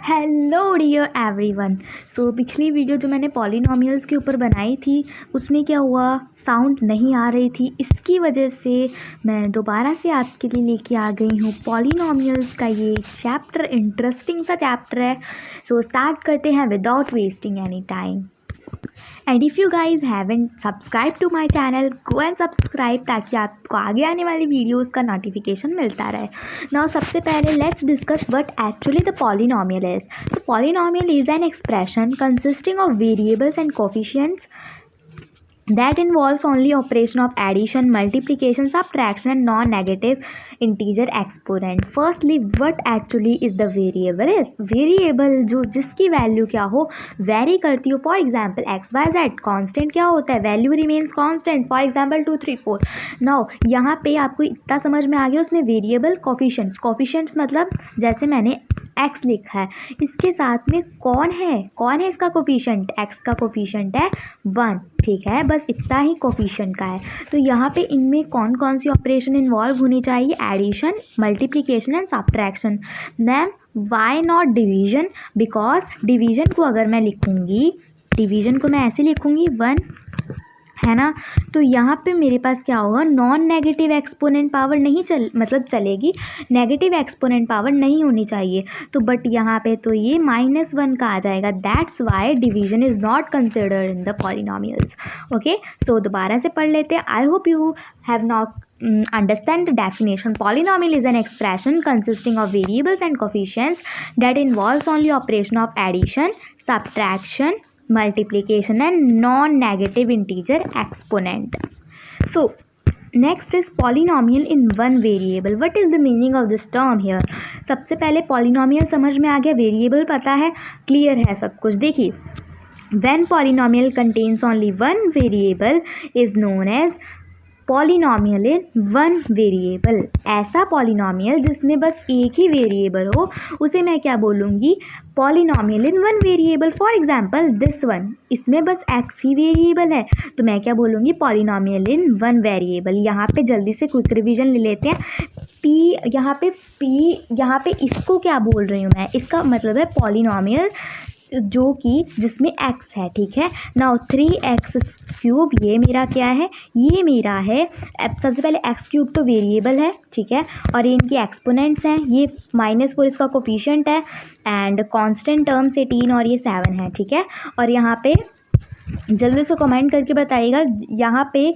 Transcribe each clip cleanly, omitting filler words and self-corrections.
Hello dear everyone. पिछली video जो मैंने पॉलिनॉमियल्स के ऊपर बनाई थी उसमें क्या हुआ, साउंड नहीं आ रही थी। इसकी वजह से मैं दोबारा से आपके लिए लेके आ गई हूँ पॉलिनॉमियल्स का ये चैप्टर। इंटरेस्टिंग सा चैप्टर है। स्टार्ट करते हैं without wasting any time. And if you guys haven't subscribe to my channel, go and subscribe ताकि आपको आगे आने वाली वीडियोज़ का नोटिफिकेशन मिलता रहे। नाउ सबसे पहले let's discuss what actually the polynomial is. So polynomial is an expression consisting of variables and coefficients that involves only operation of addition, multiplication, subtraction and non-negative integer exponent. Firstly, what actually is the variable is? Variable जो जिसकी value क्या हो, vary करती हो। For example X Y Z. Constant क्या होता है, value remains constant. For example 2 3 4। Now यहाँ पे आपको इतना समझ में आ गया। उसमें वेरिएबल कोफिशिएंट्स मतलब जैसे मैंने एक्स लिखा है, इसके साथ में कौन है इसका कोफिशिएंट, एक्स का कोफिशिएंट है 1। ठीक है, बस इतना ही कोफिशिएंट का है। तो यहाँ पे इनमें कौन कौन सी ऑपरेशन इन्वॉल्व होनी चाहिए, addition, multiplication and subtraction. Ma'am why not division, because division को अगर मैं लिखूँगी, डिवीजन को मैं ऐसे लिखूँगी 1, है ना। तो यहाँ पे मेरे पास क्या होगा, नॉन नेगेटिव एक्सपोनेंट पावर नहीं चलेगी, नेगेटिव एक्सपोनेंट पावर नहीं होनी चाहिए। तो बट यहाँ पे तो ये -1 का आ जाएगा। That's why division is not considered in the polynomials. Okay, so दोबारा से पढ़ लेते हैं। I hope you have not understand the definition. Polynomial is an expression consisting of variables and coefficients that involves only operation of addition, subtraction, multiplication and non-negative integer exponent. So next is polynomial in one variable. What is the meaning of this term here? सबसे पहले polynomial समझ में आ गया, variable पता है, clear है सब कुछ। देखिए, when polynomial contains only one variable is known as polynomial in one variable. ऐसा पॉलिनॉमियल जिसमें बस एक ही वेरिएबल हो उसे मैं क्या बोलूँगी, polynomial in one variable. For example this one, इसमें बस एक्स ही वेरिएबल है तो मैं क्या बोलूँगी, पॉलिनॉमियल इन वन वेरिएबल। यहाँ पे जल्दी से क्विक रिवीजन ले लेते हैं। यहाँ पे इसको क्या बोल रही हूँ मैं, इसका मतलब है पॉलिनॉमियल जो कि जिसमें x है। ठीक है, नाउ 3x³ ये मेरा क्या है, ये मेरा है। अब सबसे पहले x³ तो वेरिएबल है, ठीक है, और ये इनकी एक्सपोनेंट्स हैं। ये -4 इसका कोफिशिएंट है एंड कांस्टेंट टर्म्स 18 और ये 7 है। ठीक है, और यहाँ पे जल्दी से कमेंट करके बताइएगा यहाँ पे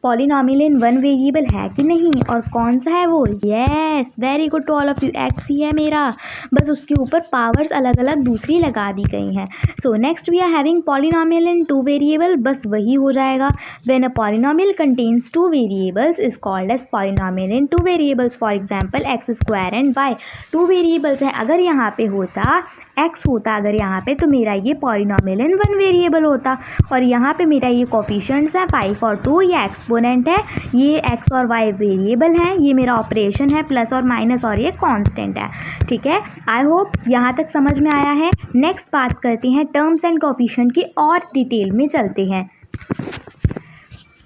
पॉलिनॉमियल इन वन वेरिएबल है कि नहीं और कौन सा है वो। Yes, very good to all of you. X ही है मेरा, बस उसके ऊपर पावर्स अलग अलग दूसरी लगा दी गई हैं। So next we are having polynomial in two variable, बस वही हो जाएगा। When a polynomial contains two variables is called as polynomial in two variables. For example x² and y, two variables हैं। अगर यहाँ पे होता x होता अगर यहाँ पे, तो मेरा ये पॉलिनॉमियल इन वन वेरिएबल होता। और यहाँ पे मेरा ये कोफिशिएंट्स हैं 5 और 2, ये एक्सपोनेंट है, ये x और y वेरिएबल हैं, ये मेरा ऑपरेशन है प्लस और माइनस और ये कांस्टेंट है। ठीक है, आई होप यहाँ तक समझ में आया है। नेक्स्ट बात करते हैं टर्म्स एंड कोफिशिएंट की, और डिटेल में चलते हैं।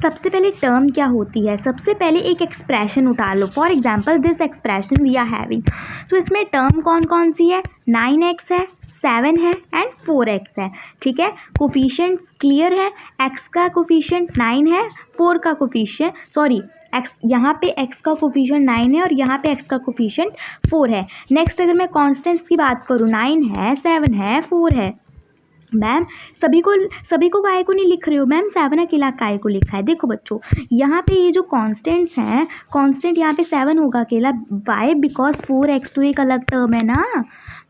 सबसे पहले टर्म क्या होती है, सबसे पहले एक एक्सप्रेशन उठा लो। For example this expression we are having. So इसमें टर्म कौन कौन सी है, 9x है, 7 है एंड 4x है। ठीक है, कोफिशिएंट्स क्लियर है, x का कोफिशिएंट 9 है, 4 का कोफिशिएंट x, यहाँ पे x का कोफिशिएंट 9 है और यहाँ पे x का कोफिशिएंट 4 है। नेक्स्ट अगर मैं कॉन्स्टेंट्स की बात करूँ, 9 है, 7 है, 4 है। मैम सभी को काय को नहीं लिख रहे हो, मैम 7 अकेला काय को लिखा है। देखो बच्चों, यहाँ पे ये जो कांस्टेंट्स हैं, कांस्टेंट यहाँ पे 7 होगा अकेला। वाई, बिकॉज 4x तो एक अलग टर्म है ना,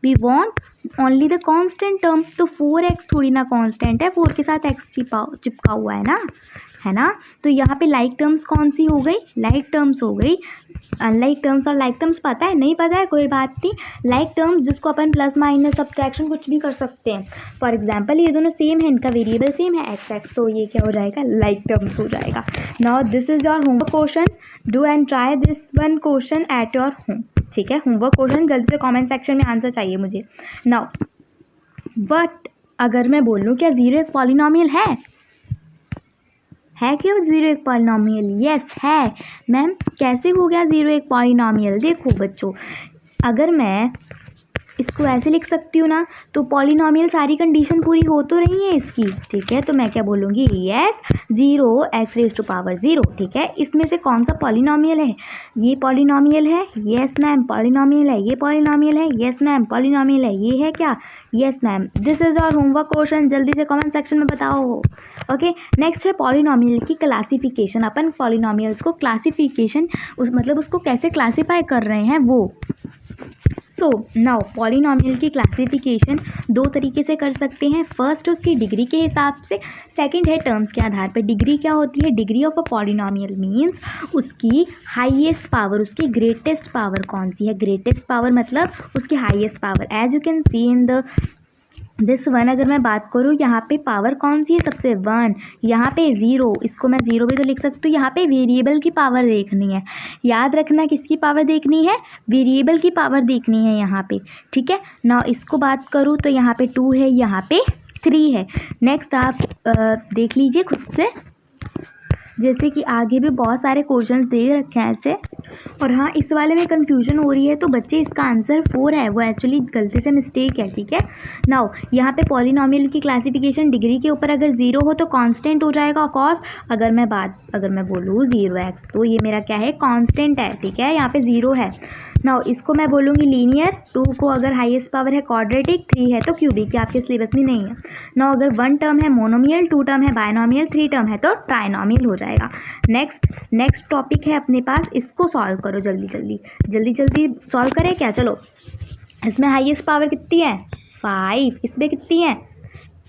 we want only the constant term. तो 4x थोड़ी ना कांस्टेंट है, 4 के साथ x चिपका हुआ है ना। तो यहाँ पे लाइक टर्म्स कौन सी हो गई, लाइक टर्म्स हो गई। अनलाइक टर्म्स और लाइक टर्म्स पता है, नहीं पता है कोई बात नहीं। लाइक टर्म्स जिसको अपन प्लस माइनस सब्ट्रैक्शन कुछ भी कर सकते हैं। फॉर एग्जांपल ये दोनों सेम है, इनका वेरिएबल सेम है x, तो ये क्या हो जाएगा, लाइक टर्म्स हो जाएगा। Now this is your homework question, do and try this one question at your home. ठीक है, होमवर्क क्वेश्चन जल्दी से कॉमेंट सेक्शन में आंसर चाहिए मुझे। नाउ बट अगर मैं बोलूँ क्या 0 एक पॉलिनॉमियल है क्या 0 एक पॉलिनॉमियल? यस है। मैम कैसे हो गया 0 एक पॉलिनॉमियल? देखो बच्चों, अगर मैं इसको ऐसे लिख सकती हूँ ना, तो पॉलिनॉमियल सारी कंडीशन पूरी हो तो रही है इसकी, ठीक है। तो मैं क्या बोलूँगी, यस 0x⁻⁴, ठीक है। इसमें से कौन सा पॉलिनॉमियल है, ये पॉलिनॉमियल है, यस मैम पॉलिनॉमियल है, ये पॉलिनॉमियल है, यस मैम पॉलिनॉमियल है, ये है क्या, यस मैम। दिस इज और होमवर्क क्वेश्चन, जल्दी से कमेंट सेक्शन में बताओ। ओके, नेक्स्ट है पॉलिनॉमियल की क्लासिफिकेशन। अपन पॉलिनॉमियल्स को क्लासिफिकेशन मतलब उसको कैसे क्लासीफाई कर रहे हैं वो। सो नाउ पॉलिनॉमियल की क्लासिफिकेशन दो तरीके से कर सकते हैं। फर्स्ट उसकी डिग्री के हिसाब से, सेकंड है टर्म्स के आधार पर। डिग्री क्या होती है, degree of a polynomial means उसकी हाईएस्ट पावर, उसकी ग्रेटेस्ट पावर कौन सी है। ग्रेटेस्ट पावर मतलब उसकी highest power. As you can see in the this one, अगर मैं बात करूँ यहाँ पे पावर कौन सी है, सबसे 1, यहाँ पे 0, इसको मैं 0 भी तो लिख सकती हूँ। यहाँ पे वेरिएबल की पावर देखनी है, याद रखना किसकी पावर देखनी है, वेरिएबल की पावर देखनी है यहाँ पे, ठीक है ना। इसको बात करूँ तो यहाँ पे 2 है, यहाँ पे 3 है। नेक्स्ट आप देख लीजिए खुद से, जैसे कि आगे भी बहुत सारे क्वेश्चंस दे रखे हैं ऐसे। और हाँ, इस वाले में कंफ्यूजन हो रही है तो बच्चे इसका आंसर 4 है, वो एक्चुअली गलती से मिस्टेक है, ठीक है। नाउ यहाँ पे पॉलिनॉमियल की क्लासिफिकेशन डिग्री के ऊपर अगर 0 हो तो कांस्टेंट हो जाएगा ऑफकोर्स। अगर मैं बोलूँ 0x तो ये मेरा क्या है, कांस्टेंट है, ठीक है। यहाँ पे 0 है। नाउ इसको मैं बोलूँगी लीनियर, 2 को अगर हाईएस्ट पावर है क्वाड्रेटिक, 3 है तो क्यूबिक, ये आपके सिलेबस में नहीं है। नाउ अगर 1 टर्म है मोनोमियल, 2 टर्म है बायनॉमियल, 3 टर्म है तो ट्राइनॉमियल हो जाएगा। नेक्स्ट टॉपिक है अपने पास, इसको सॉल्व करो जल्दी सॉल्व करें क्या। चलो, इसमें हाईएस्ट पावर कितनी है, 5, इसमें कितनी है,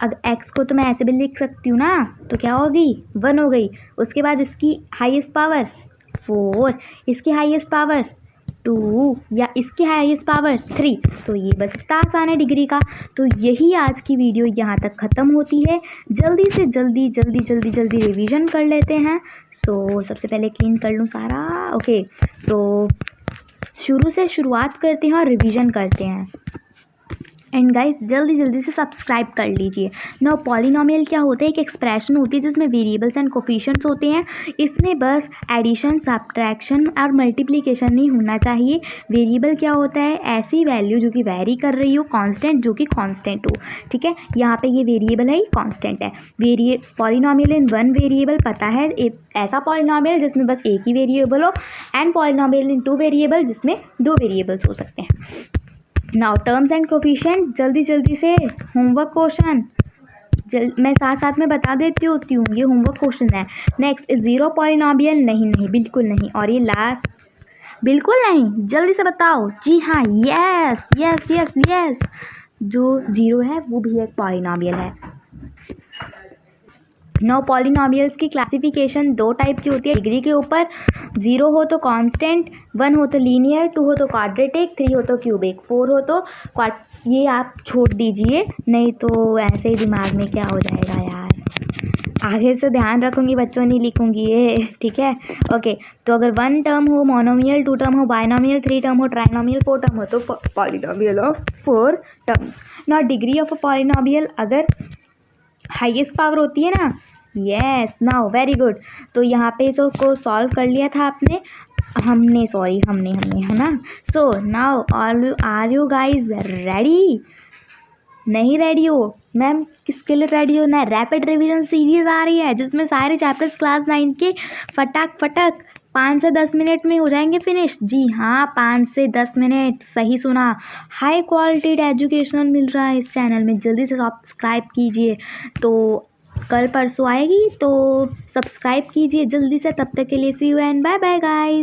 अगर x को तो मैं ऐसे भी लिख सकती हूँ ना, तो क्या होगी, 1 हो गई। उसके बाद इसकी हाईएस्ट पावर 4, इसकी हाईएस्ट पावर 2 या इसकी हाईएस्ट पावर 3। तो ये बस इतना आसान है डिग्री का। तो यही आज की वीडियो यहाँ तक ख़त्म होती है। जल्दी से जल्दी रिवीजन कर लेते हैं। सो सबसे पहले क्लीन कर लूँ सारा। ओके, तो शुरू से शुरुआत करते हैं और रिवीजन करते हैं। एंड गाइस जल्दी से सब्सक्राइब कर लीजिए। नाउ पॉलिनॉमियल क्या होता है, एक एक्सप्रेशन होती है जिसमें वेरिएबल्स एंड कोफिशिएंट्स होते हैं। इसमें बस एडिशन, सब्ट्रैक्शन और मल्टीप्लिकेशन नहीं होना चाहिए। वेरिएबल क्या होता है, ऐसी वैल्यू जो कि वैरी कर रही हो, कांस्टेंट जो कि कांस्टेंट हो, ठीक है। यहाँ पे ये वेरिएबल है, ये कांस्टेंट है। पॉलिनॉमियल इन 1 वेरिएबल पता है, ऐसा पॉलिनॉमियल जिसमें बस एक ही वेरिएबल हो, एंड पॉलिनॉमियल इन 2 वेरिएबल जिसमें 2 वेरिएबल्स हो सकते हैं। नाउ टर्म्स एंड कोफिशिएंट, जल्दी से होमवर्क क्वेश्चन मैं साथ में बता देती होती हूँ, ये होमवर्क क्वेश्चन है। नेक्स्ट 0 पॉलिनॉमियल, नहीं बिल्कुल नहीं। और ये लास्ट, बिल्कुल नहीं, जल्दी से बताओ। जी हाँ, यस, जो 0 है वो भी एक पॉलिनॉमियल है। नौ पॉलिनॉमियल्स की क्लासिफिकेशन 2 टाइप की होती है डिग्री के ऊपर। 0 हो तो कांस्टेंट, 1 हो तो लीनियर, 2 हो तो क्वाड्रेटिक, 3 हो तो क्यूबिक, 4 हो तो ये आप छोड़ दीजिए, नहीं तो ऐसे ही दिमाग में क्या हो जाएगा यार। आगे से ध्यान रखूँगी बच्चों, नहीं लिखूँगी ये, ठीक है। ओके, तो अगर 1 टर्म हो मोनोमियल, 2 टर्म हो बायनॉमियल, 3 टर्म हो ट्राइनॉमियल, 4 टर्म हो तो पॉलिनॉमियल ऑफ 4 टर्म्स। नॉ डिग्री ऑफ अ पॉलिनॉमियल अगर हाईएस्ट पावर होती है ना, यस नाउ वेरी गुड। तो यहाँ पे इसको सॉल्व कर लिया था आपने, हमने है ना। So now are you guys ready? नहीं रेडी हो मैम, किसके लिए रेडी हो ना? रैपिड रिवीजन सीरीज आ रही है जिसमें सारे चैप्टर्स क्लास 9 के फटाक 5 से 10 मिनट में हो जाएंगे फिनिश। जी हाँ, 5 से 10 मिनट, सही सुना। हाई क्वालिटी एजुकेशनल मिल रहा है इस चैनल में, जल्दी से सब्सक्राइब कीजिए। तो कल परसों आएगी तो सब्सक्राइब कीजिए जल्दी से। तब तक के लिए see you and bye bye guys.